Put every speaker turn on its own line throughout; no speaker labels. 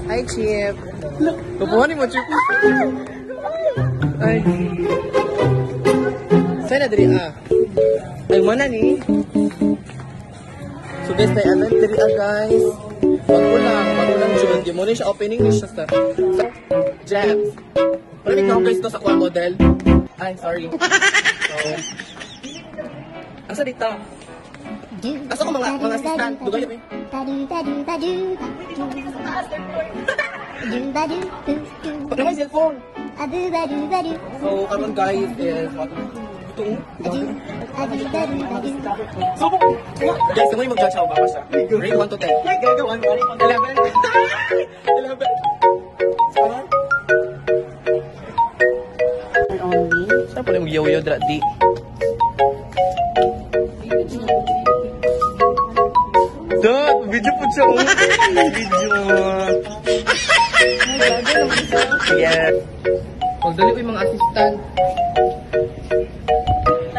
Hi, Chip. Tupuhan mo, Chip. Ay. Saan na diri Ay, mana ni. So guys, may event diri guys. Bago lang June. Di mo na siya opening ni siya sa Jabs. Maraming na guys to sa Qual Model. Ay, sorry. So, asa dito? Asa ko mga assistant? Dugay yun eh. Paano may cellphone? So, karon guys is what? So, guys, naman yung mag-judge ako ba siya? Rate 1 to 10. Gagawan, 11. 11. Saan pala yung yo-yo dra di? Dot! Video po siya. Video. Yeah. Magdali ko yung mga assistant.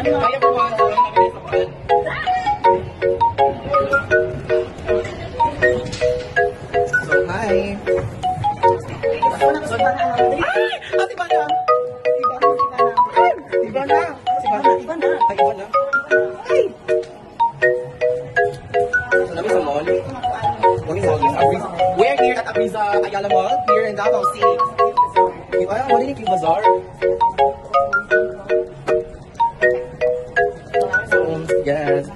Kaya po ba? So, hi. Ay! Ate ba na? Iba na. Ay, iba na. Ay! So, namin sa mall. We're here at Abriza Ayala Mall, here in Davao City. Diba? Wala yung King Bazaar. So, yes.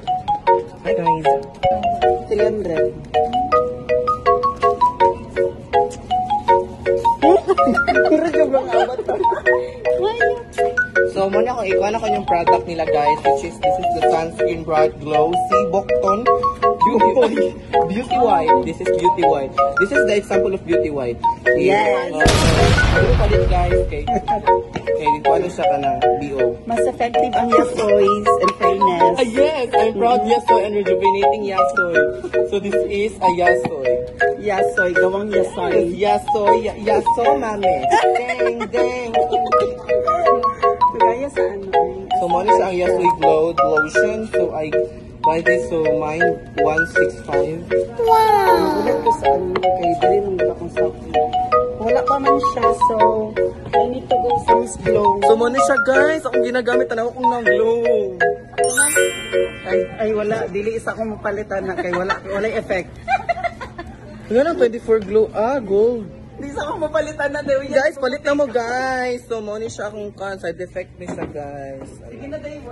Hi guys. 300. So, muna kung ikuha na ko yung product nila guys, which is, this is the Sunscreen Bright Glow Sea Bokton Beauty White. This is Beauty White. This is the example of Beauty White.
Yes.
Ano pa din guys, okay, dito ano siya ka ng BO.
Mas effective ang Yasoy's in fairness.
Yes, I'm proud Yasoy and rejuvenating Yasoy. So this is a Yasoy.
Yasoy, gawang Yasoy.
Yasoy, Yaso mami. Deng, deng.
Kaya sa ano?
So muna siya ang Yasoy Glow Lotion. So I buy this, so mine 165.
Nagulat ko sa ano, kay dali nung wala kong sakit. Wala pa man siya, so I need to go sa Miss Glow.
So muna siya guys, akong ginagamit, tanaw kong ng glow.
Ay wala, dili isa akong mapalitan na kay wala effect.
Nga 24 glow, gold.
Di isa akong mapalitan na daw.
Guys, palit na mo guys. So muna siya akong side effect ni siya guys.
Sige na tayo,